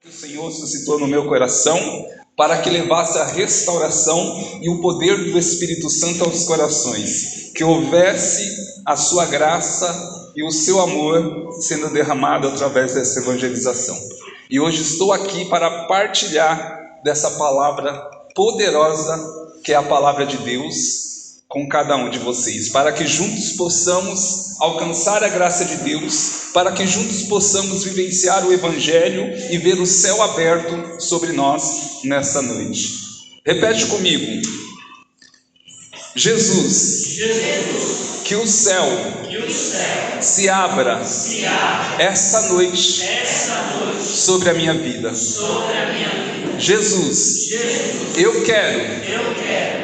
O Senhor suscitou no meu coração para que levasse a restauração e o poder do Espírito Santo aos corações, que houvesse a sua graça e o seu amor sendo derramado através dessa evangelização. E hoje estou aqui para partilhar dessa palavra poderosa, que é a palavra de Deus, com cada um de vocês, para que juntos possamos alcançar a graça de Deus, para que juntos possamos vivenciar o Evangelho e ver o céu aberto sobre nós nessa noite. Repete comigo: Jesus, que o céu se abra essa noite sobre a minha vida. Jesus, eu quero.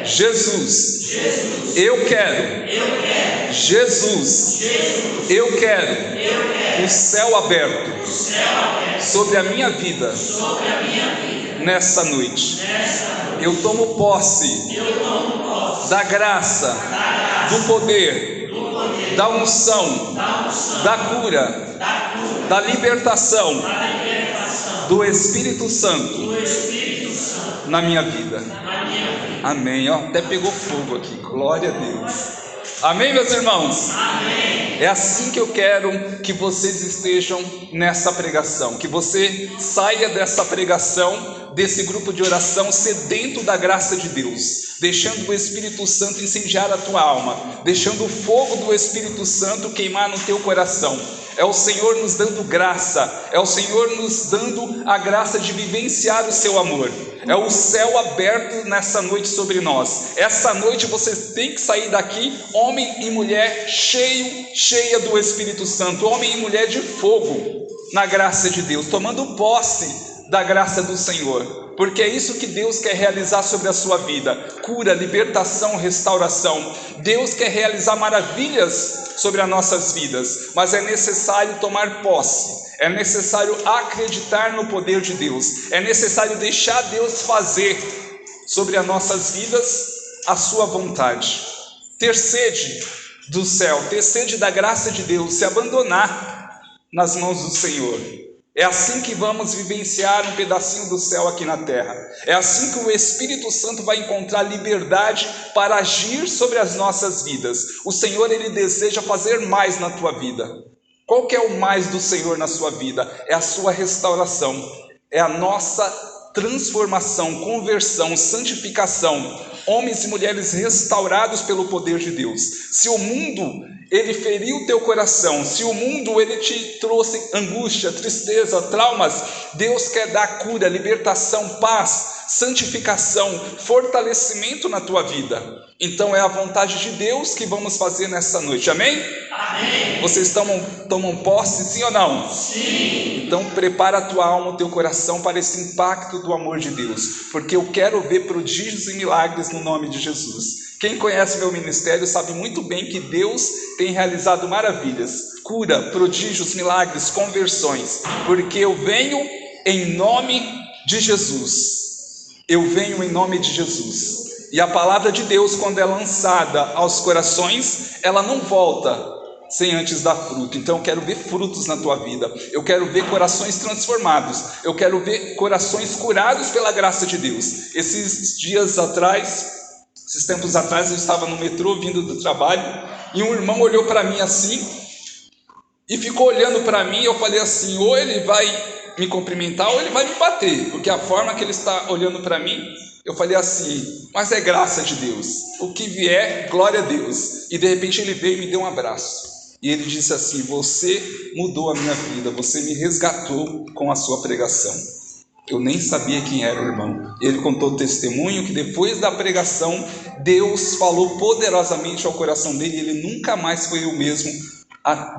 Jesus, eu quero. Jesus, eu quero o céu aberto sobre a minha vida nessa noite. Eu tomo posse da graça, do poder, da unção, da cura, da libertação do Espírito Santo na minha vida. Amém. Ó, até pegou fogo aqui. Glória a Deus. Amém, meus irmãos? Amém. É assim que eu quero que vocês estejam nessa pregação, que você saia dessa pregação, desse grupo de oração, sedento da graça de Deus, deixando o Espírito Santo incendiar a tua alma, deixando o fogo do Espírito Santo queimar no teu coração. É o Senhor nos dando graça, é o Senhor nos dando a graça de vivenciar o seu amor. É o céu aberto nessa noite sobre nós. Essa noite você tem que sair daqui, homem e mulher, cheia do Espírito Santo, homem e mulher de fogo, na graça de Deus, tomando posse da graça do Senhor, porque é isso que Deus quer realizar sobre a sua vida: cura, libertação, restauração. Deus quer realizar maravilhas sobre as nossas vidas, mas é necessário tomar posse, é necessário acreditar no poder de Deus, é necessário deixar Deus fazer sobre as nossas vidas a sua vontade, ter sede do céu, ter sede da graça de Deus, se abandonar nas mãos do Senhor. É assim que vamos vivenciar um pedacinho do céu aqui na terra. É assim que o Espírito Santo vai encontrar liberdade para agir sobre as nossas vidas. O Senhor, Ele deseja fazer mais na tua vida. Qual que é o mais do Senhor na sua vida? É a sua restauração, é a nossa transformação, conversão, santificação. Homens e mulheres restaurados pelo poder de Deus. Se o mundo, ele feriu o teu coração, se o mundo, ele te trouxe angústia, tristeza, traumas, Deus quer dar cura, libertação, paz, santificação, fortalecimento na tua vida. Então é a vontade de Deus que vamos fazer nessa noite, amém? Amém. Vocês tomam posse, sim ou não? Sim. Então prepara a tua alma, o teu coração para esse impacto do amor de Deus, porque eu quero ver prodígios e milagres no nome de Jesus. Quem conhece meu ministério sabe muito bem que Deus tem realizado maravilhas, cura, prodígios, milagres, conversões, porque eu venho em nome de Jesus. Eu venho em nome de Jesus. E a palavra de Deus, quando é lançada aos corações, ela não volta sem antes dar fruto. Então eu quero ver frutos na tua vida. Eu quero ver corações transformados. Eu quero ver corações curados pela graça de Deus. Esses tempos atrás, eu estava no metrô vindo do trabalho, e um irmão olhou para mim assim, e ficou olhando para mim. Eu falei assim: ou ele vai me cumprimentar ou ele vai me bater, porque a forma que ele está olhando para mim, eu falei assim: mas é graça de Deus, o que vier, glória a Deus. E de repente ele veio e me deu um abraço, e ele disse assim: você mudou a minha vida, você me resgatou com a sua pregação. Eu nem sabia quem era o irmão. Ele contou o testemunho que depois da pregação, Deus falou poderosamente ao coração dele, e ele nunca mais foi o mesmo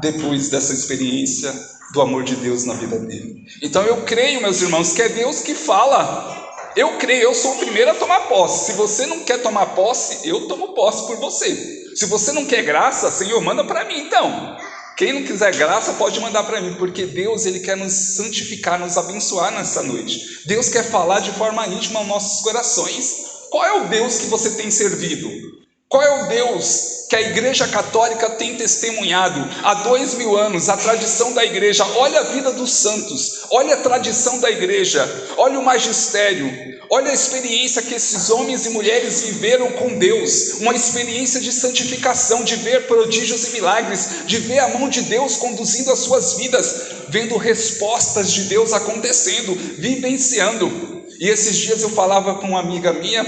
depois dessa experiência do amor de Deus na vida dele. Então eu creio, meus irmãos, que é Deus que fala. Eu creio, eu sou o primeiro a tomar posse. Se você não quer tomar posse, eu tomo posse por você. Se você não quer graça, Senhor, manda para mim então. Quem não quiser graça pode mandar para mim, porque Deus, Ele quer nos santificar, nos abençoar nessa noite. Deus quer falar de forma íntima aos nossos corações. Qual é o Deus que você tem servido? Qual é o Deus que a Igreja Católica tem testemunhado há 2000 anos, a tradição da Igreja. Olha a vida dos santos, olha a tradição da Igreja, olha o magistério, olha a experiência que esses homens e mulheres viveram com Deus, uma experiência de santificação, de ver prodígios e milagres, de ver a mão de Deus conduzindo as suas vidas, vendo respostas de Deus acontecendo, vivenciando. E esses dias eu falava com uma amiga minha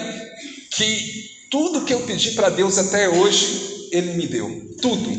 que tudo que eu pedi para Deus até hoje, Ele me deu, tudo.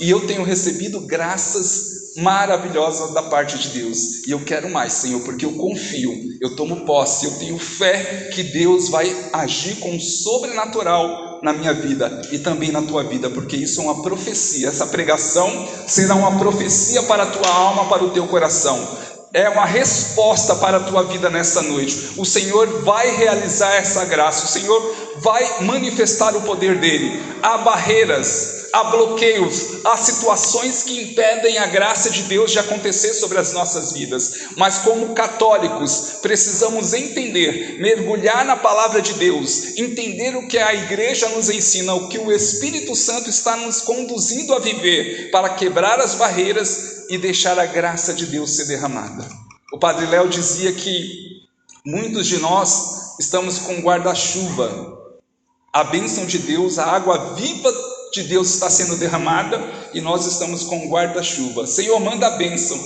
E eu tenho recebido graças maravilhosas da parte de Deus. E eu quero mais, Senhor, porque eu confio, eu tomo posse, eu tenho fé que Deus vai agir com o sobrenatural na minha vida e também na tua vida, porque isso é uma profecia. Essa pregação será uma profecia para a tua alma, para o teu coração. É uma resposta para a tua vida nessa noite. O Senhor vai realizar essa graça, o Senhor vai manifestar o poder dele. Há barreiras, há bloqueios, há situações que impedem a graça de Deus de acontecer sobre as nossas vidas. Mas como católicos, precisamos entender, mergulhar na palavra de Deus, entender o que a igreja nos ensina, o que o Espírito Santo está nos conduzindo a viver, para quebrar as barreiras e deixar a graça de Deus ser derramada. O Padre Léo dizia que muitos de nós estamos com guarda-chuva. A bênção de Deus, a água viva de Deus está sendo derramada e nós estamos com guarda-chuva. Senhor, manda a bênção,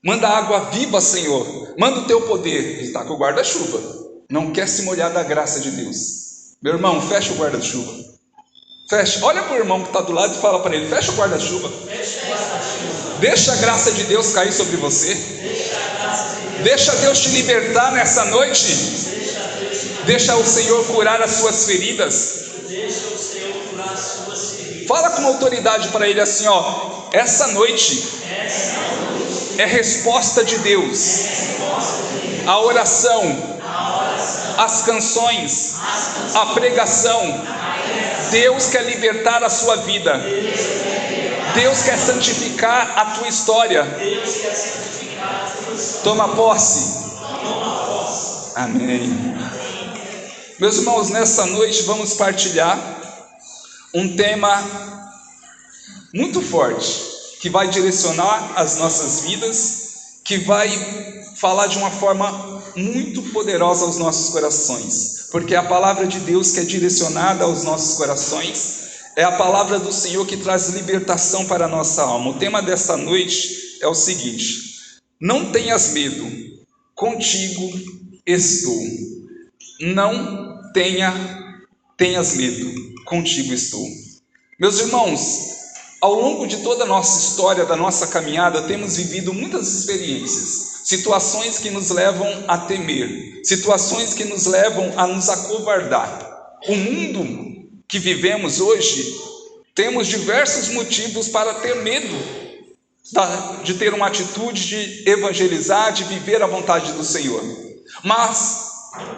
manda a água viva, Senhor, manda o teu poder. Ele está com o guarda-chuva, não quer se molhar da graça de Deus. Meu irmão, fecha o guarda-chuva. Fecha, olha para o irmão que está do lado e fala para ele: fecha o guarda-chuva. Deixa a graça de Deus cair sobre você. Deixa Deus te libertar nessa noite. Deixa o Senhor curar as suas feridas. Fala com autoridade para ele assim, ó: essa noite é resposta de Deus. A oração, as canções, a pregação. Deus quer libertar a sua vida. Deus quer santificar a tua história. Toma posse. Amém. Meus irmãos, nessa noite vamos partilhar um tema muito forte, que vai direcionar as nossas vidas, que vai falar de uma forma muito poderosa aos nossos corações, porque é a palavra de Deus que é direcionada aos nossos corações. É a palavra do Senhor que traz libertação para a nossa alma. O tema dessa noite é o seguinte: não tenhas medo, contigo estou. Não tenhas medo, contigo estou. Meus irmãos, ao longo de toda a nossa história, da nossa caminhada, temos vivido muitas experiências, situações que nos levam a temer, situações que nos levam a nos acovardar. O mundo que vivemos hoje, temos diversos motivos para ter medo de ter uma atitude de evangelizar, de viver a vontade do Senhor. Mas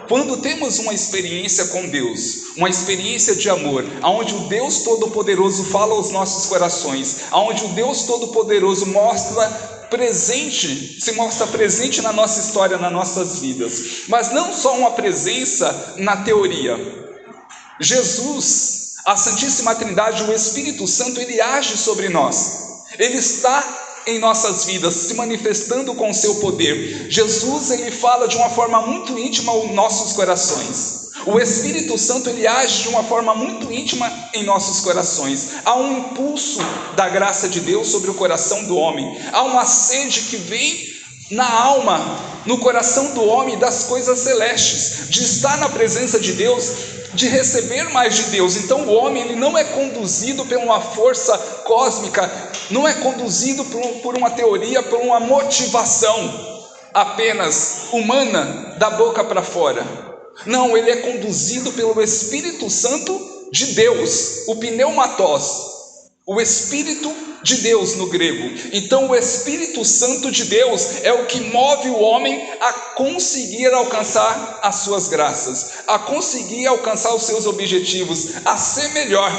quando temos uma experiência com Deus, uma experiência de amor, onde o Deus Todo-Poderoso fala aos nossos corações, onde o Deus Todo-Poderoso se mostra presente na nossa história, nas nossas vidas, mas não só uma presença na teoria. Jesus, a Santíssima Trindade, o Espírito Santo, ele age sobre nós. Ele está em nossas vidas, se manifestando com o seu poder. Jesus, ele fala de uma forma muito íntima aos nossos corações. O Espírito Santo, ele age de uma forma muito íntima em nossos corações. Há um impulso da graça de Deus sobre o coração do homem. Há uma sede que vem na alma, no coração do homem, das coisas celestes, de estar na presença de Deus, de receber mais de Deus. Então o homem, ele não é conduzido por uma força cósmica, não é conduzido por uma teoria, por uma motivação apenas humana, da boca para fora. Não, ele é conduzido pelo Espírito Santo de Deus, o pneumatos, o Espírito de Deus no grego. Então o Espírito Santo de Deus é o que move o homem a conseguir alcançar as suas graças, a conseguir alcançar os seus objetivos, a ser melhor.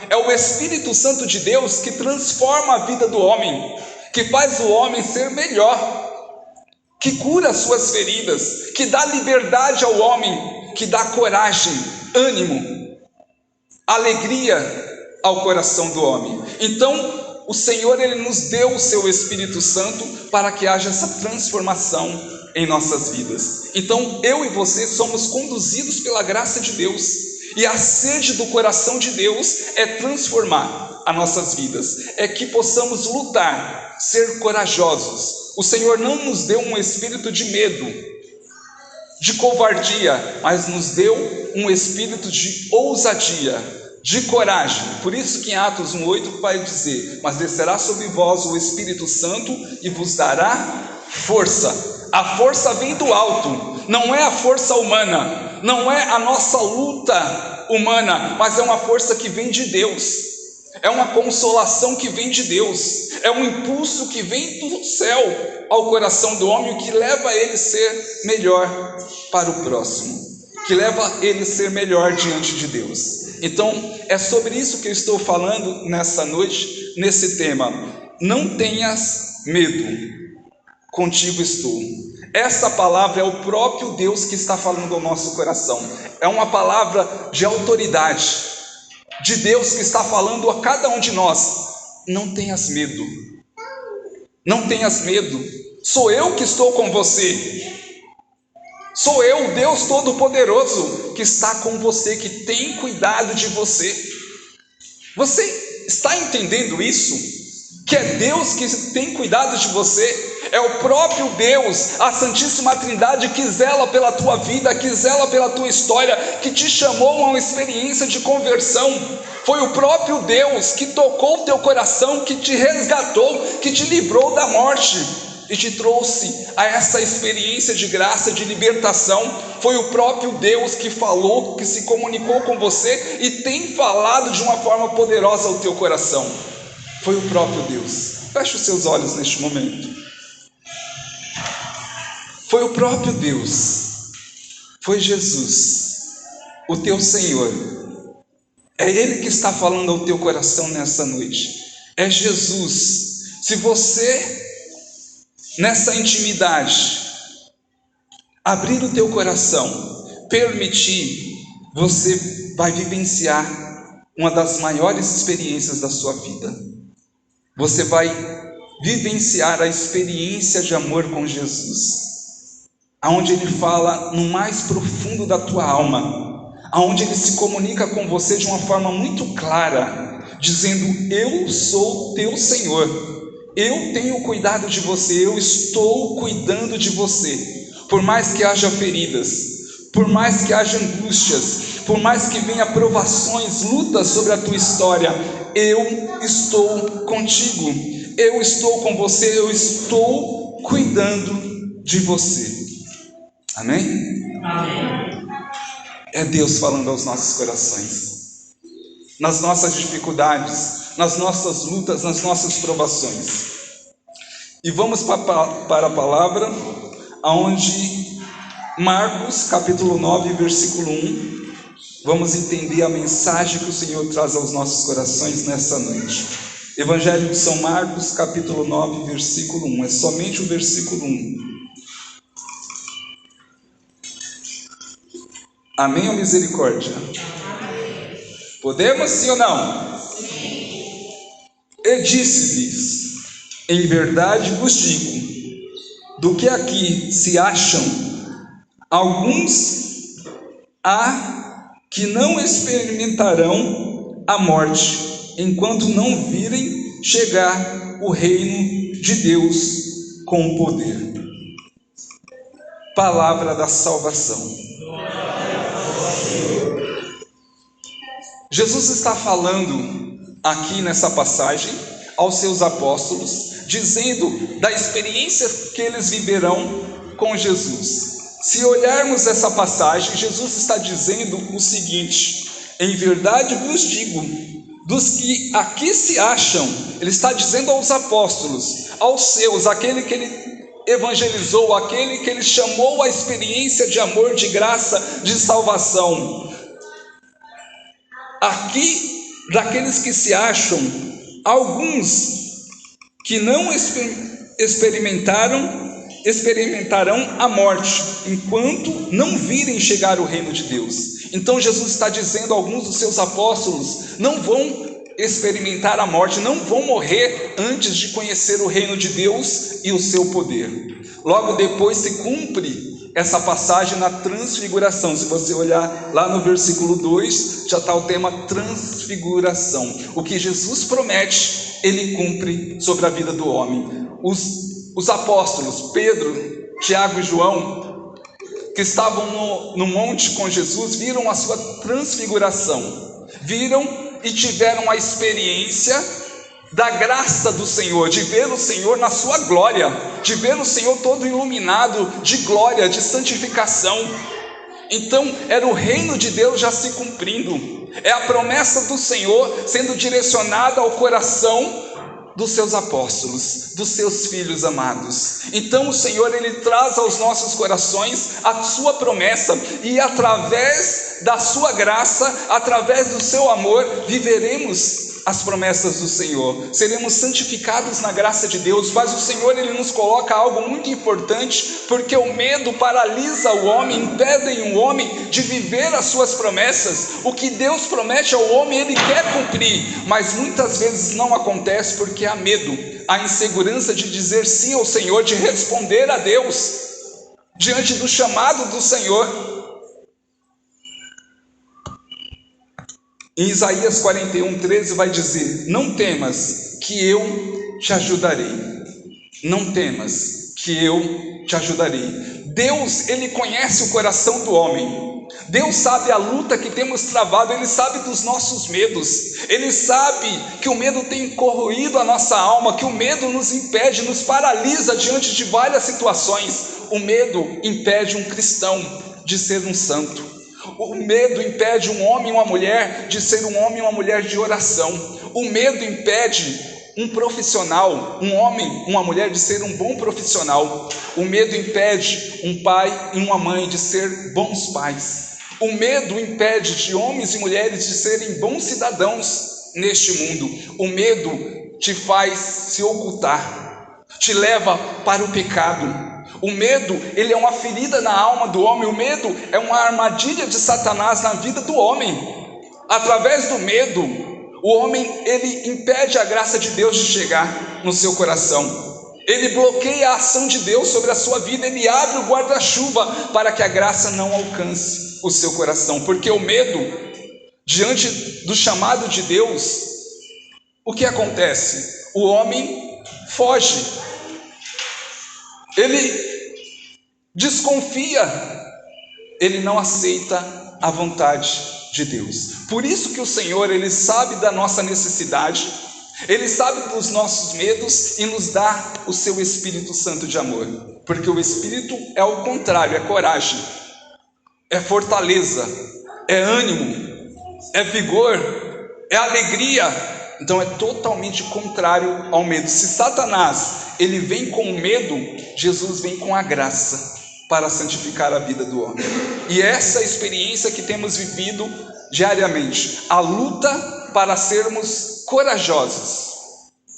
É o Espírito Santo de Deus que transforma a vida do homem, que faz o homem ser melhor, que cura as suas feridas, que dá liberdade ao homem, que dá coragem, ânimo, alegria, ao coração do homem. Então, o Senhor, Ele nos deu o seu Espírito Santo para que haja essa transformação em nossas vidas. Então, eu e você somos conduzidos pela graça de Deus, e a sede do coração de Deus é transformar as nossas vidas, é que possamos lutar, ser corajosos. O Senhor não nos deu um espírito de medo, de covardia, mas nos deu um espírito de ousadia, de coragem. Por isso que em Atos 1:8 vai dizer: mas descerá sobre vós o Espírito Santo e vos dará força. A força vem do alto, não é a força humana, não é a nossa luta humana, mas é uma força que vem de Deus, é uma consolação que vem de Deus, é um impulso que vem do céu ao coração do homem, que leva ele a ser melhor para o próximo, que leva ele a ser melhor diante de Deus. Então, é sobre isso que eu estou falando nessa noite, nesse tema: não tenhas medo, contigo estou. Essa palavra é o próprio Deus que está falando ao nosso coração, é uma palavra de autoridade, de Deus que está falando a cada um de nós: não tenhas medo, não tenhas medo, sou eu que estou com você. Sou eu, Deus Todo-Poderoso, que está com você, que tem cuidado de você. Você está entendendo isso? Que é Deus que tem cuidado de você? É o próprio Deus, a Santíssima Trindade, que zela pela tua vida, que zela pela tua história, que te chamou a uma experiência de conversão. Foi o próprio Deus que tocou o teu coração, que te resgatou, que te livrou da morte e te trouxe a essa experiência de graça, de libertação. Foi o próprio Deus que falou, que se comunicou com você e tem falado de uma forma poderosa ao teu coração. Foi o próprio Deus. Feche os seus olhos neste momento. Foi o próprio Deus, foi Jesus, o teu Senhor. É Ele que está falando ao teu coração nessa noite. É Jesus. Se você, nessa intimidade, abrir o teu coração, permitir, você vai vivenciar uma das maiores experiências da sua vida. Você vai vivenciar a experiência de amor com Jesus, aonde Ele fala no mais profundo da tua alma, aonde Ele se comunica com você de uma forma muito clara, dizendo: eu sou teu Senhor, eu tenho cuidado de você, eu estou cuidando de você. Por mais que haja feridas, por mais que haja angústias, por mais que venha provações, lutas sobre a tua história, eu estou contigo, eu estou com você, eu estou cuidando de você. Amém? Amém. É Deus falando aos nossos corações, nas nossas dificuldades, nas nossas lutas, nas nossas provações. E vamos para a palavra, onde Marcos capítulo 9, versículo 1, vamos entender a mensagem que o Senhor traz aos nossos corações nessa noite. Evangelho de São Marcos capítulo 9, versículo 1, é somente o versículo 1. Amém ou misericórdia? Amém. Podemos, sim ou não? Sim. E disse-lhes: em verdade vos digo, do que aqui se acham, alguns há que não experimentarão a morte, enquanto não virem chegar o reino de Deus com poder. Palavra da salvação. Jesus está falando aqui nessa passagem aos seus apóstolos, dizendo da experiência que eles viverão com Jesus. Se olharmos essa passagem, Jesus está dizendo o seguinte: em verdade vos digo, dos que aqui se acham, Ele está dizendo aos apóstolos, aos seus, aquele que Ele evangelizou, aquele que Ele chamou à experiência de amor, de graça, de salvação. Aqui, daqueles que se acham, alguns que não experimentarão a morte, enquanto não virem chegar o reino de Deus. Então Jesus está dizendo a alguns dos seus apóstolos: não vão experimentar a morte, não vão morrer antes de conhecer o reino de Deus e o seu poder. Logo depois se cumpre essa passagem na transfiguração. Se você olhar lá no versículo 2, já está o tema transfiguração. O que Jesus promete, ele cumpre sobre a vida do homem. Os apóstolos, Pedro, Tiago e João, que estavam no monte com Jesus, viram a sua transfiguração. Viram e tiveram a experiência da graça do Senhor, de ver o Senhor na sua glória, de ver o Senhor todo iluminado de glória, de santificação. Então era o reino de Deus já se cumprindo, é a promessa do Senhor sendo direcionada ao coração dos seus apóstolos, dos seus filhos amados. Então o Senhor, ele traz aos nossos corações a sua promessa, e através da sua graça, através do seu amor, viveremos as promessas do Senhor, seremos santificados na graça de Deus. Mas o Senhor, ele nos coloca algo muito importante, porque o medo paralisa o homem, impede o homem de viver as suas promessas. O que Deus promete ao homem, ele quer cumprir, mas muitas vezes não acontece porque há medo, a insegurança de dizer sim ao Senhor, de responder a Deus diante do chamado do Senhor. Em Isaías 41:13 vai dizer: não temas, que eu te ajudarei. Não temas, que eu te ajudarei. Deus, ele conhece o coração do homem. Deus sabe a luta que temos travado, ele sabe dos nossos medos, ele sabe que o medo tem corroído a nossa alma, que o medo nos impede, nos paralisa diante de várias situações. O medo impede um cristão de ser um santo. O medo impede um homem e uma mulher de ser um homem e uma mulher de oração. O medo impede um profissional, um homem, uma mulher de ser um bom profissional. O medo impede um pai e uma mãe de ser bons pais. O medo impede de homens e mulheres de serem bons cidadãos neste mundo. O medo te faz se ocultar, te leva para o pecado. O medo, ele é uma ferida na alma do homem. O medo é uma armadilha de Satanás na vida do homem. Através do medo, o homem, ele impede a graça de Deus de chegar no seu coração. Ele bloqueia a ação de Deus sobre a sua vida. Ele abre o guarda-chuva para que a graça não alcance o seu coração. Porque o medo, diante do chamado de Deus, o que acontece? O homem foge. Ele desconfia, ele não aceita a vontade de Deus. Por isso que o Senhor, ele sabe da nossa necessidade, ele sabe dos nossos medos e nos dá o seu Espírito Santo de amor. Porque o Espírito é o contrário, é coragem, é fortaleza, é ânimo, é vigor, é alegria. Então é totalmente contrário ao medo. Se Satanás, ele vem com o medo, Jesus vem com a graça para santificar a vida do homem. E essa é a experiência que temos vivido diariamente, a luta para sermos corajosos,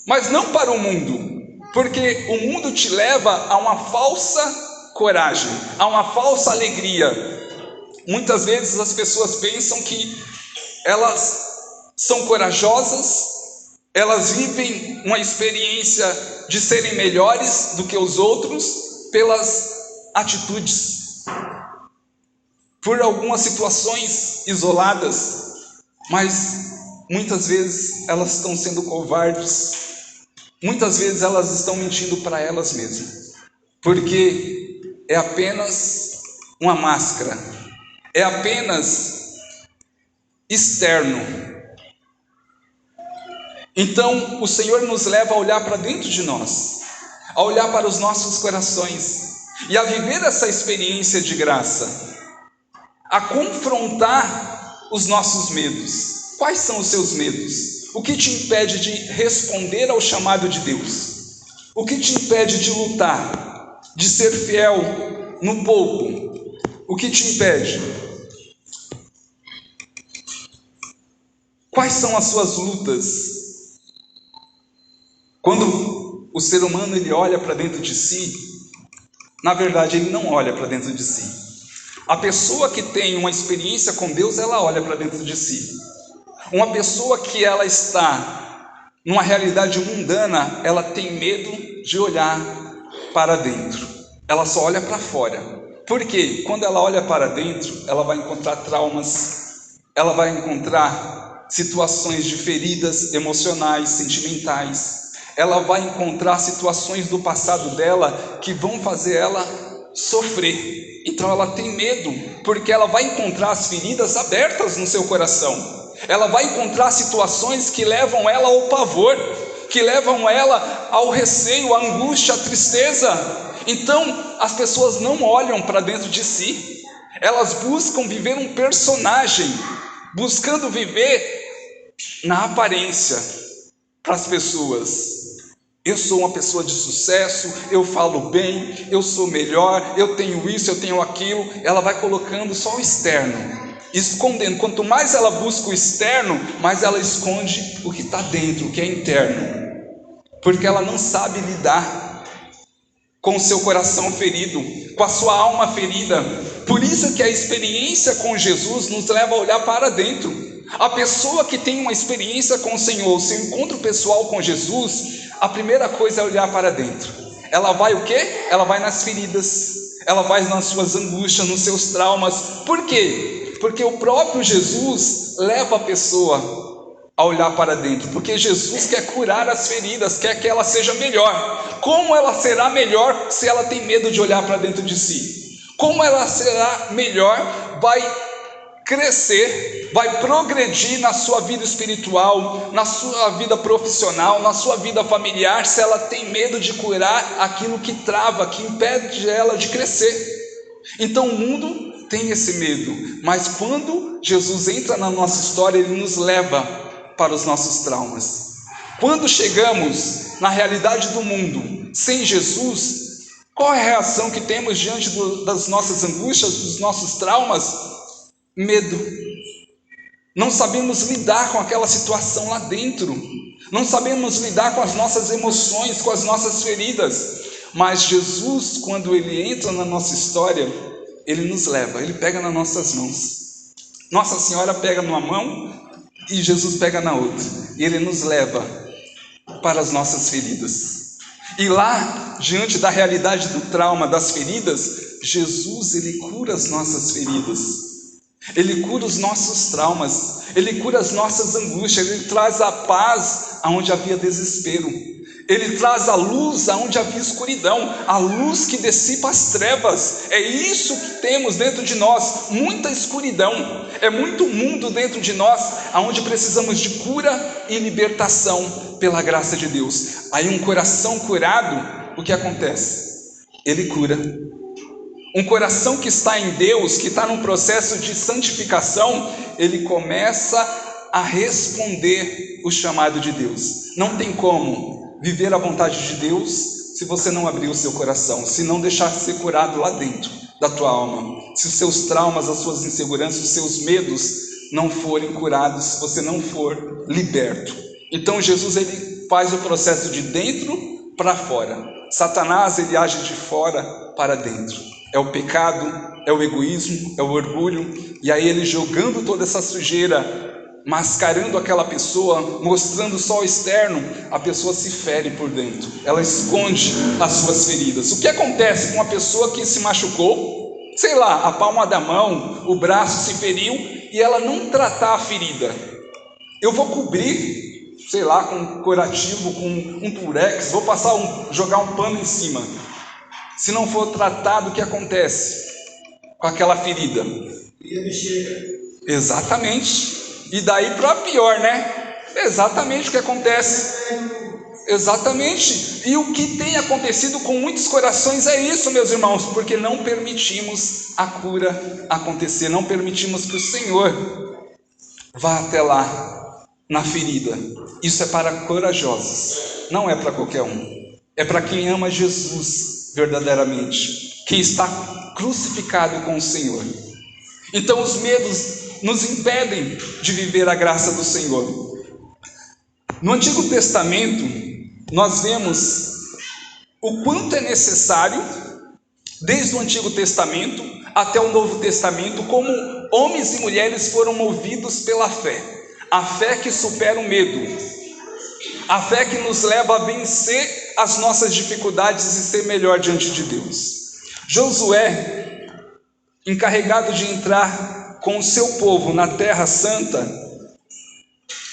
mas não para o mundo, porque o mundo te leva a uma falsa coragem, a uma falsa alegria. Muitas vezes as pessoas pensam que elas são corajosas, elas vivem uma experiência de serem melhores do que os outros pelas atitudes, por algumas situações isoladas, mas muitas vezes elas estão sendo covardes, muitas vezes elas estão mentindo para elas mesmas, porque é apenas uma máscara, é apenas externo. Então, o Senhor nos leva a olhar para dentro de nós, a olhar para os nossos corações e a viver essa experiência de graça, a confrontar os nossos medos. Quais são os seus medos? O que te impede de responder ao chamado de Deus? O que te impede de lutar, de ser fiel no pouco? O que te impede? Quais são as suas lutas? Quando o ser humano, ele olha para dentro de si, na verdade ele não olha para dentro de si. A pessoa que tem uma experiência com Deus, ela olha para dentro de si. Uma pessoa que ela está numa realidade mundana, ela tem medo de olhar para dentro. Ela só olha para fora. Por quê? Quando ela olha para dentro, ela vai encontrar traumas, ela vai encontrar situações de feridas emocionais, sentimentais. Ela vai encontrar situações do passado dela que vão fazer ela sofrer. Então ela tem medo, porque ela vai encontrar as feridas abertas no seu coração. Ela vai encontrar situações que levam ela ao pavor, que levam ela ao receio, à angústia, à tristeza. Então as pessoas não olham para dentro de si, elas buscam viver um personagem, buscando viver na aparência para as pessoas. Eu sou uma pessoa de sucesso, eu falo bem, eu sou melhor, eu tenho isso, eu tenho aquilo. Ela vai colocando só o externo, escondendo. Quanto mais ela busca o externo, mais ela esconde o que está dentro, o que é interno, porque ela não sabe lidar com o seu coração ferido, com a sua alma ferida. Por isso que a experiência com Jesus nos leva a olhar para dentro. A pessoa que tem uma experiência com o Senhor, o seu encontro pessoal com Jesus, a primeira coisa é olhar para dentro. Ela vai o quê? Ela vai nas feridas, ela vai nas suas angústias, nos seus traumas. Por quê? Porque o próprio Jesus leva a pessoa a olhar para dentro, porque Jesus quer curar as feridas, quer que ela seja melhor. Como ela será melhor se ela tem medo de olhar para dentro de si? Como ela será melhor, vai crescer, vai progredir na sua vida espiritual, na sua vida profissional, na sua vida familiar, se ela tem medo de curar aquilo que trava, que impede ela de crescer? Então o mundo tem esse medo, mas quando Jesus entra na nossa história, ele nos leva para os nossos traumas. Quando chegamos na realidade do mundo sem Jesus, qual é a reação que temos diante das nossas angústias, dos nossos traumas? Medo. Não sabemos lidar com aquela situação lá dentro, não sabemos lidar com as nossas emoções, com as nossas feridas. Mas Jesus, quando ele entra na nossa história, ele nos leva, ele pega nas nossas mãos. Nossa Senhora pega numa mão e Jesus pega na outra, e ele nos leva para as nossas feridas. E lá, diante da realidade do trauma, das feridas, Jesus, ele cura as nossas feridas. Ele cura os nossos traumas, ele cura as nossas angústias, ele traz a paz aonde havia desespero, ele traz a luz aonde havia escuridão, a luz que dissipa as trevas. É isso que temos dentro de nós, muita escuridão, é muito mundo dentro de nós, aonde precisamos de cura e libertação pela graça de Deus. Aí um coração curado, o que acontece? Ele cura. Um coração que está em Deus, que está num processo de santificação, ele começa a responder o chamado de Deus. Não tem como viver a vontade de Deus se você não abrir o seu coração, se não deixar ser curado lá dentro da tua alma, se os seus traumas, as suas inseguranças, os seus medos não forem curados, se você não for liberto. Então Jesus, ele faz o processo de dentro para fora. Satanás, ele age de fora para dentro. É o pecado, é o egoísmo, é o orgulho, e aí ele jogando toda essa sujeira, mascarando aquela pessoa, mostrando só o externo, a pessoa se fere por dentro, ela esconde as suas feridas. O que acontece com uma pessoa que se machucou, sei lá, a palma da mão, o braço se feriu, e ela não tratar a ferida? Eu vou cobrir, sei lá, com um curativo, com um durex, vou jogar um pano em cima. Se não for tratado, o que acontece com aquela ferida? Exatamente. E daí para pior, né? Exatamente o que acontece. Exatamente. E o que tem acontecido com muitos corações é isso, meus irmãos, porque não permitimos a cura acontecer, não permitimos que o Senhor vá até lá, na ferida. Isso é para corajosos, não é para qualquer um. É para quem ama Jesus verdadeiramente, quem está crucificado com o Senhor. Então os medos nos impedem de viver a graça do Senhor. No Antigo Testamento, nós vemos o quanto é necessário, desde o Antigo Testamento até o Novo Testamento, como homens e mulheres foram movidos pela fé. A fé que supera o medo. A fé que nos leva a vencer as nossas dificuldades e ser melhor diante de Deus. Josué, encarregado de entrar com o seu povo na Terra Santa,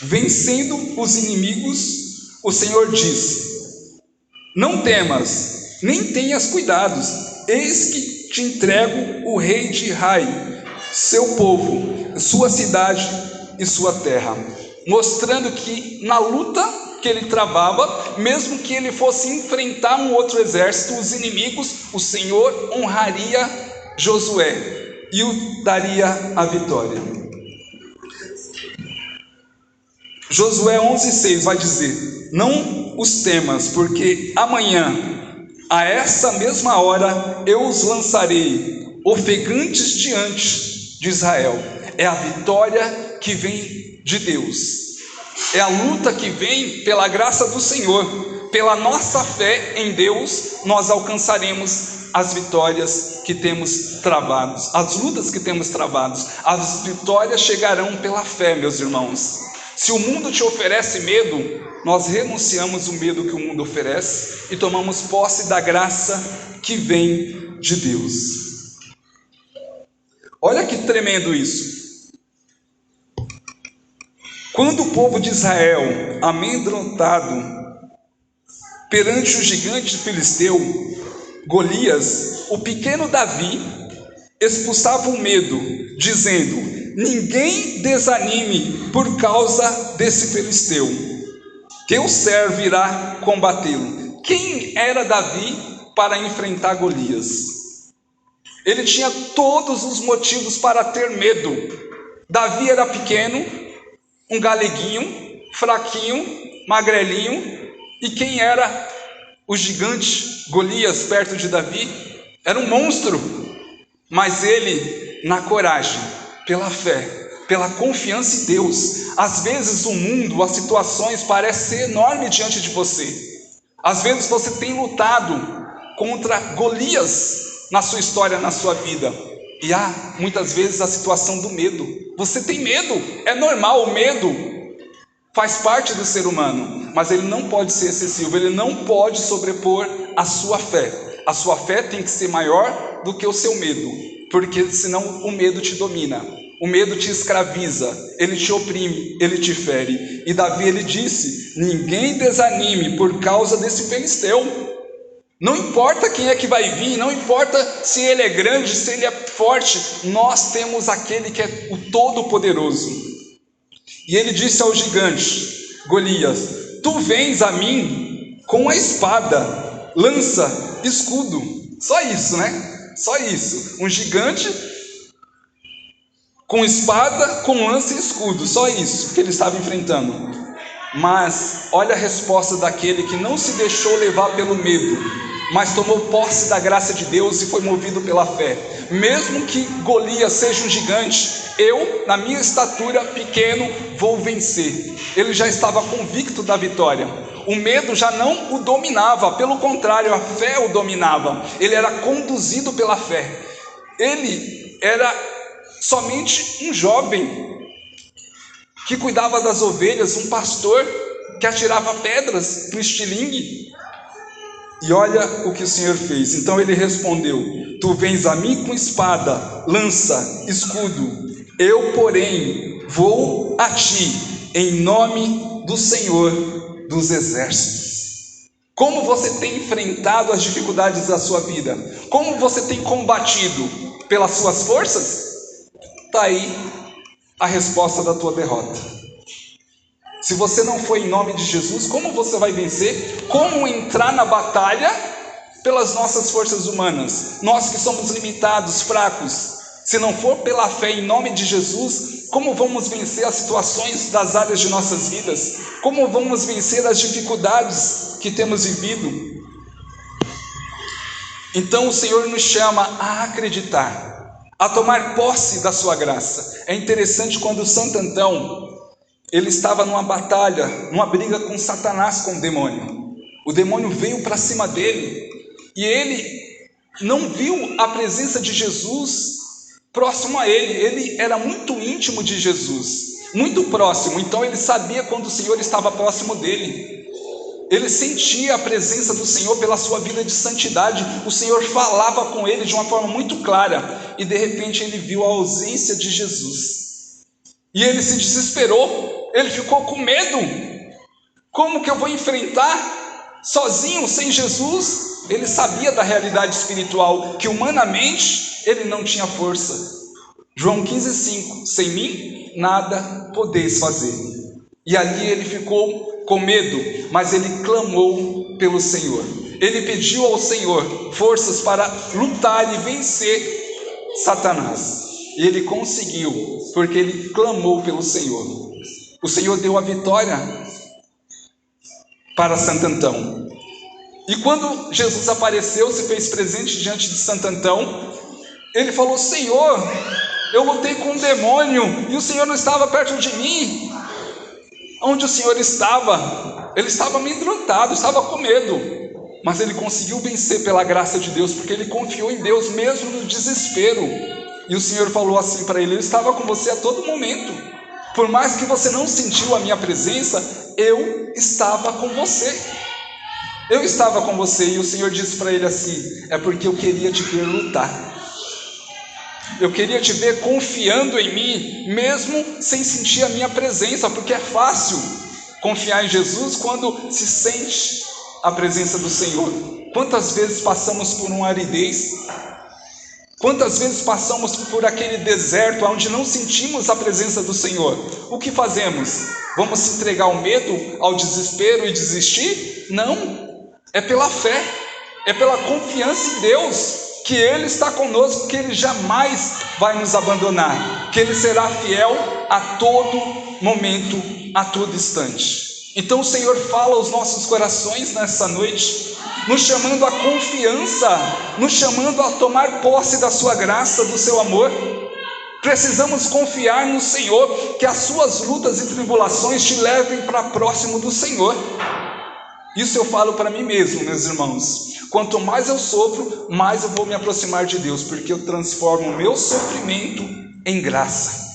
vencendo os inimigos, o Senhor disse: não temas, nem tenhas cuidados, eis que te entrego o rei de Ai, seu povo, sua cidade e sua terra. Mostrando que na luta que ele travava, mesmo que ele fosse enfrentar um outro exército, os inimigos, o Senhor honraria Josué e o daria a vitória. Josué 11,6 vai dizer: não os temas, porque amanhã, a essa mesma hora, eu os lançarei ofegantes diante de Israel. É a vitória que vem de Deus. É a luta que vem pela graça do Senhor. Pela nossa fé em Deus, nós alcançaremos as vitórias que temos travados, as lutas que temos travados. As vitórias chegarão pela fé, meus irmãos. Se o mundo te oferece medo, nós renunciamos o medo que o mundo oferece e tomamos posse da graça que vem de Deus. Olha que tremendo isso. Quando o povo de Israel, amedrontado perante o gigante filisteu, Golias, o pequeno Davi expulsava o medo, dizendo: ninguém desanime por causa desse filisteu, que o servo irá combatê-lo. Quem era Davi para enfrentar Golias? Ele tinha todos os motivos para ter medo. Davi era pequeno, um galeguinho, fraquinho, magrelinho. E quem era o gigante Golias perto de Davi? Era um monstro. Mas ele, na coragem, pela fé, pela confiança em Deus. Às vezes o mundo, as situações parecem ser enormes diante de você. Às vezes você tem lutado contra Golias na sua história, na sua vida. E há muitas vezes a situação do medo. Você tem medo, é normal, o medo faz parte do ser humano, mas ele não pode ser excessivo, ele não pode sobrepor a sua fé. A sua fé tem que ser maior do que o seu medo, porque senão o medo te domina, o medo te escraviza, ele te oprime, ele te fere. E Davi, ele disse: ninguém desanime por causa desse filisteu. Não importa quem é que vai vir, não importa se ele é grande, se ele é forte, nós temos aquele que é o Todo-Poderoso. E ele disse ao gigante Golias: tu vens a mim com a espada, lança, escudo. Só isso, né? Só isso. Um gigante com espada, com lança e escudo. Só isso que ele estava enfrentando. Mas olha a resposta daquele que não se deixou levar pelo medo, mas tomou posse da graça de Deus e foi movido pela fé. Mesmo que Golias seja um gigante, eu, na minha estatura pequeno, vou vencer. Ele já estava convicto da vitória. O medo já não o dominava, pelo contrário, a fé o dominava. Ele era conduzido pela fé. Ele era somente um jovem que cuidava das ovelhas, um pastor que atirava pedras no estilingue. E olha o que o Senhor fez. Então ele respondeu: tu vens a mim com espada, lança, escudo. Eu, porém, vou a ti em nome do Senhor dos exércitos. Como você tem enfrentado as dificuldades da sua vida? Como você tem combatido? Pelas suas forças? Está aí a resposta da tua derrota. Se você não for em nome de Jesus, como você vai vencer? Como entrar na batalha pelas nossas forças humanas? Nós que somos limitados, fracos. Se não for pela fé em nome de Jesus, como vamos vencer as situações das áreas de nossas vidas? Como vamos vencer as dificuldades que temos vivido? Então o Senhor nos chama a acreditar, a tomar posse da sua graça. É interessante quando Santo Antão, ele estava numa batalha, numa briga com Satanás, com o demônio. O demônio veio para cima dele e ele não viu a presença de Jesus próximo a ele. Ele era muito íntimo de Jesus. muito próximo. Então ele sabia quando o Senhor estava próximo dele. Ele sentia a presença do Senhor pela sua vida de santidade. O Senhor falava com ele de uma forma muito clara. E de repente ele viu a ausência de Jesus. E ele se desesperou. Ele ficou com medo. Como que eu vou enfrentar sozinho, sem Jesus? Ele sabia da realidade espiritual, que humanamente ele não tinha força. João 15,5: sem mim nada podeis fazer. E ali ele ficou com medo, mas ele clamou pelo Senhor. Ele pediu ao Senhor forças para lutar e vencer Satanás. E ele conseguiu, porque ele clamou pelo Senhor. O Senhor deu a vitória para Santo Antão. E quando Jesus apareceu, se fez presente diante de Santo Antão, ele falou: Senhor, eu lutei com um demônio e o Senhor não estava perto de mim. Onde o Senhor estava? Ele estava amedrontado, estava com medo, mas ele conseguiu vencer pela graça de Deus, porque ele confiou em Deus mesmo no desespero. E o Senhor falou assim para ele: eu estava com você a todo momento, por mais que você não sentiu a minha presença, eu estava com você. Eu estava com você. E o Senhor disse para ele assim: é porque eu queria te ver lutar. Eu queria te ver confiando em mim, mesmo sem sentir a minha presença, porque é fácil confiar em Jesus quando se sente a presença do Senhor. Quantas vezes passamos por uma aridez? Quantas vezes passamos por aquele deserto onde não sentimos a presença do Senhor? O que fazemos? Vamos se entregar ao medo, ao desespero e desistir? Não, é pela fé, é pela confiança em Deus, que Ele está conosco, que Ele jamais vai nos abandonar, que Ele será fiel a todo momento, a todo instante. Então o Senhor fala aos nossos corações nessa noite, nos chamando à confiança, nos chamando a tomar posse da sua graça, do seu amor. Precisamos confiar no Senhor, que as suas lutas e tribulações te levem para próximo do Senhor. Isso eu falo para mim mesmo, meus irmãos. Quanto mais eu sofro, mais eu vou me aproximar de Deus, porque eu transformo o meu sofrimento em graça.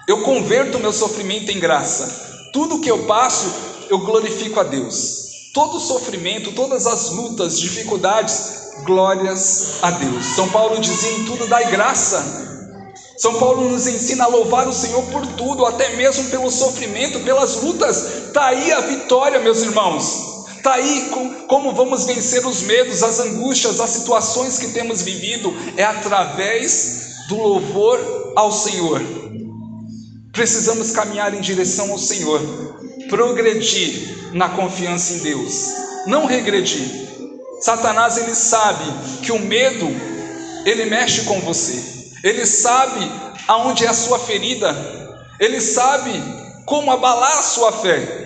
Eu converto o meu sofrimento em graça. Tudo que eu passo, eu glorifico a Deus. Todo sofrimento, todas as lutas, dificuldades, glórias a Deus. São Paulo dizia: em tudo dai graça. São Paulo nos ensina a louvar o Senhor por tudo, até mesmo pelo sofrimento, pelas lutas. Está aí a vitória, meus irmãos. Está aí como vamos vencer os medos, as angústias, as situações que temos vivido. É através do louvor ao Senhor. Precisamos caminhar em direção ao Senhor, progredir na confiança em Deus, não regredir. Satanás, ele sabe que o medo, ele mexe com você. Ele sabe aonde é a sua ferida. Ele sabe como abalar a sua fé.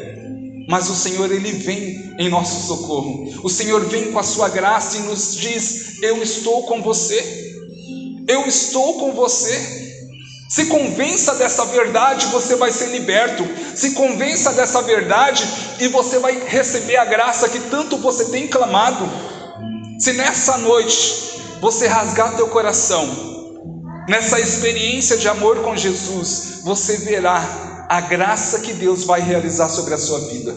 Mas o Senhor, Ele vem em nosso socorro. O Senhor vem com a sua graça e nos diz: eu estou com você. Eu estou com você. Se convença dessa verdade, você vai ser liberto. Se convença dessa verdade e você vai receber a graça que tanto você tem clamado. Se nessa noite você rasgar teu coração, nessa experiência de amor com Jesus, você verá a graça que Deus vai realizar sobre a sua vida.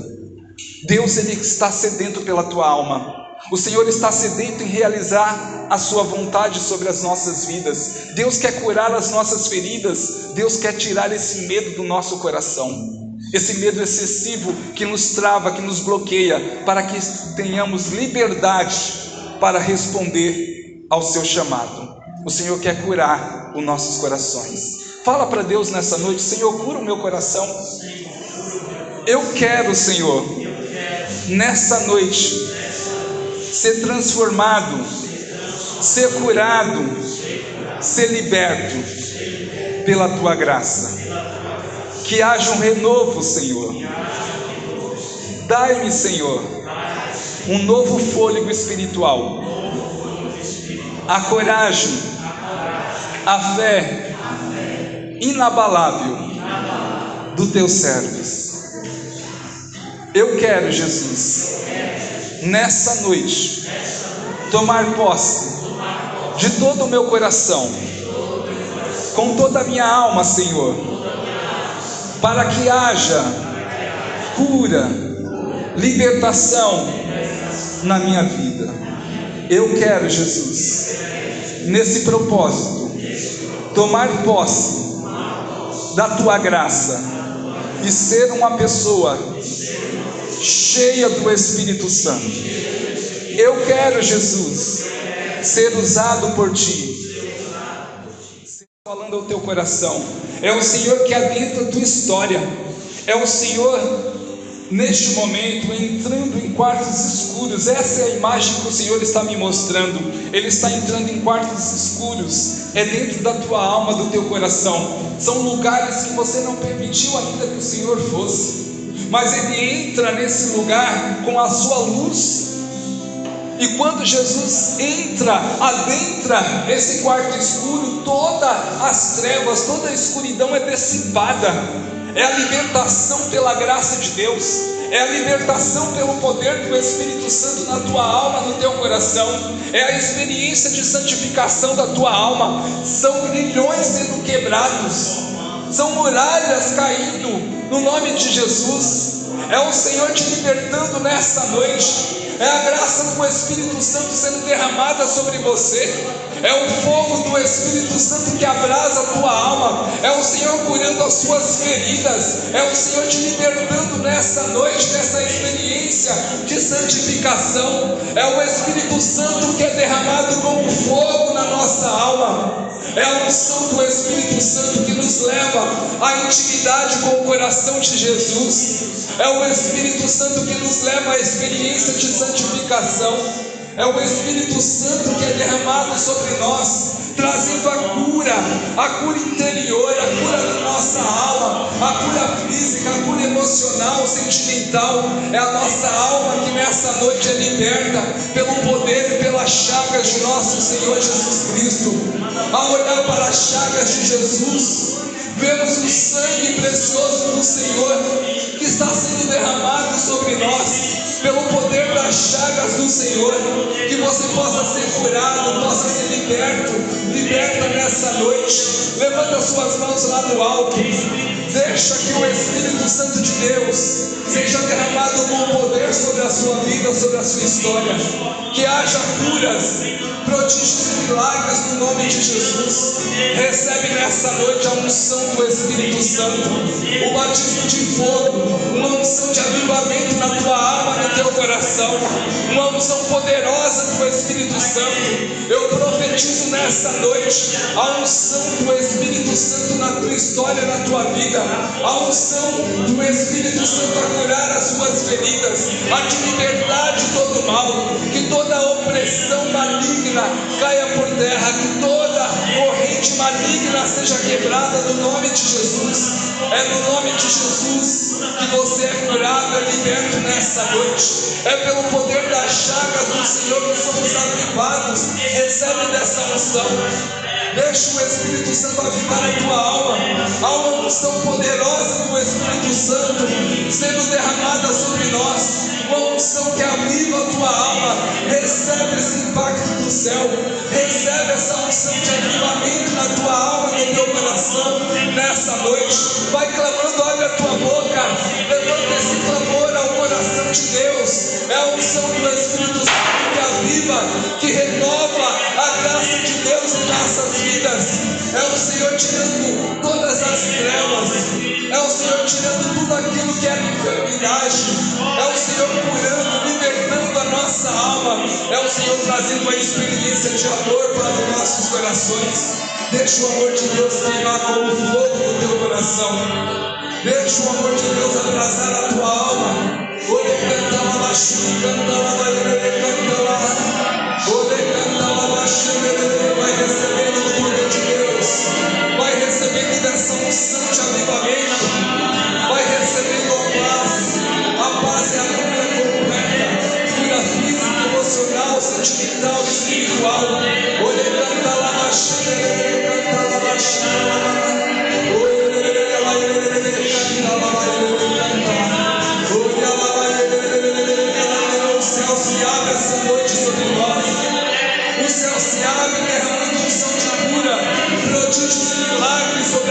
Deus, Ele está sedento pela tua alma. O Senhor está sedento em realizar a sua vontade sobre as nossas vidas. Deus quer curar as nossas feridas. Deus quer tirar esse medo do nosso coração, esse medo excessivo que nos trava, que nos bloqueia, para que tenhamos liberdade para responder ao seu chamado. O Senhor quer curar os nossos corações. Fala para Deus nessa noite: Senhor, cura o meu coração. Eu quero, Senhor, nessa noite, ser transformado, ser curado, ser liberto pela tua graça. Que haja um renovo, Senhor. Dai-me, Senhor, um novo fôlego espiritual, a coragem, a fé inabalável dos teus servos. Eu quero, Jesus, nessa noite, tomar posse de todo o meu coração, com toda a minha alma, Senhor, para que haja cura, libertação na minha vida. Eu quero, Jesus, nesse propósito, tomar posse da tua graça e ser uma pessoa cheia do Espírito Santo. Eu quero, Jesus, ser usado por ti. Falando ao teu coração, é o Senhor que habita a tua história, é o Senhor neste momento entrando em quartos escuros. Essa é a imagem que o Senhor está me mostrando. Ele está entrando em quartos escuros, é dentro da tua alma, do teu coração. São lugares que você não permitiu ainda que o Senhor fosse, mas Ele entra nesse lugar com a sua luz. E quando Jesus adentra esse quarto escuro, todas as trevas, toda a escuridão é dissipada. É a libertação pela graça de Deus, é a libertação pelo poder do Espírito Santo na tua alma, no teu coração, é a experiência de santificação da tua alma. São grilhões sendo quebrados, são muralhas caindo no nome de Jesus. É o Senhor te libertando nessa noite. É a graça do Espírito Santo sendo derramada sobre você. É o fogo do Espírito Santo que abrasa a tua alma. É o Senhor curando as suas feridas. É o Senhor te libertando nessa noite, nessa experiência de santificação. É o Espírito Santo que é derramado como fogo na nossa alma. É a unção do Espírito Santo que nos leva à intimidade com o coração de Jesus. É o Espírito Santo que nos leva à experiência de santificação. É o Espírito Santo que é derramado sobre nós, trazendo a cura interior, a cura da nossa alma, a cura física, a cura emocional, sentimental. É a nossa alma que nessa noite é liberta pelo poder e pelas chagas de nosso Senhor Jesus Cristo. Ao olhar para as chagas de Jesus, vemos o sangue precioso do Senhor que está sendo derramado sobre nós, pelo poder das chagas do Senhor. Que você possa ser curado, possa ser liberta nessa noite. Levanta as suas mãos lá no alto. Deixa que o Espírito Santo de Deus seja derramado com poder sobre a sua vida, sobre a sua história. Que haja curas, prodígios e milagres no nome de Jesus. Recebe nessa noite a unção do Espírito Santo, o batismo de fogo, uma unção de avivamento na tua alma, no teu coração, uma unção poderosa do Espírito Santo. Eu profetizo nessa noite a unção do Espírito Santo na tua história, na tua vida, a unção do Espírito Santo a curar as suas feridas, a te libertar de todo mal, que toda opressão maligna caia por terra, que toda corrente maligna seja quebrada no nome de Jesus. É no nome de Jesus que você é curado, é liberto nessa noite. É pelo poder das chagas do Senhor que somos avivados. Recebe dessa unção. Deixa o Espírito Santo avivar a tua alma. Há uma unção poderosa do Espírito Santo sendo derramada sobre nós. Uma unção que aviva a tua alma. Recebe esse impacto do céu. Recebe essa unção de avivamento na tua alma, no teu coração, nessa noite. Vai clamando, abre a tua boca. Levanta esse clamor ao coração de Deus. É a unção do Espírito Santo que aviva, que renova a graça de Deus em nossas vidas. É o Senhor tirando todas as trevas. É o Senhor tirando tudo aquilo que é enfermidade. É o Senhor curando, libertando a nossa alma. É o Senhor trazendo a experiência de amor para os nossos corações. Deixa o amor de Deus queimar como fogo no teu coração. Deixa o amor de Deus abrasar a tua alma. Ore canta lá baixo, canta lá, canta lá. Ore canta lá baixo, vai recebendo o poder de Deus. Vai recebendo dessa unção de avivamento. Vai recebendo a paz é a cura completa. Cura física, emocional, sentimental, espiritual. Ore canta lá baixo, canta lá baixo. O céu se abre essa noite sobre nós. O céu se abre derramando unção de cura.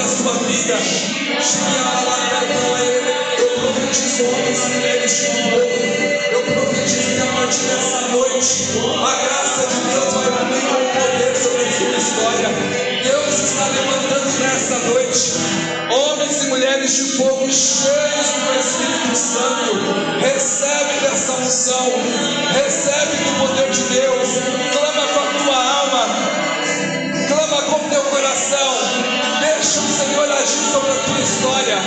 sobre a sua vida. Eu profetizo homens e mulheres de fogo. Eu profetizo que a partir dessa noite a graça de Deus vai fluir com poder sobre a sua história. Deus está levantando nessa noite homens e mulheres de fogo cheios do Espírito Santo. Recebe dessa unção, recebe do poder de Deus. Clama com a tua alma, clama com o teu coração. Deixa o Senhor agir sobre a tua história,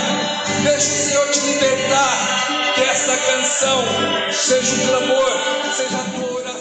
deixa o Senhor te libertar. Que esta canção seja um clamor, seja a tua oração.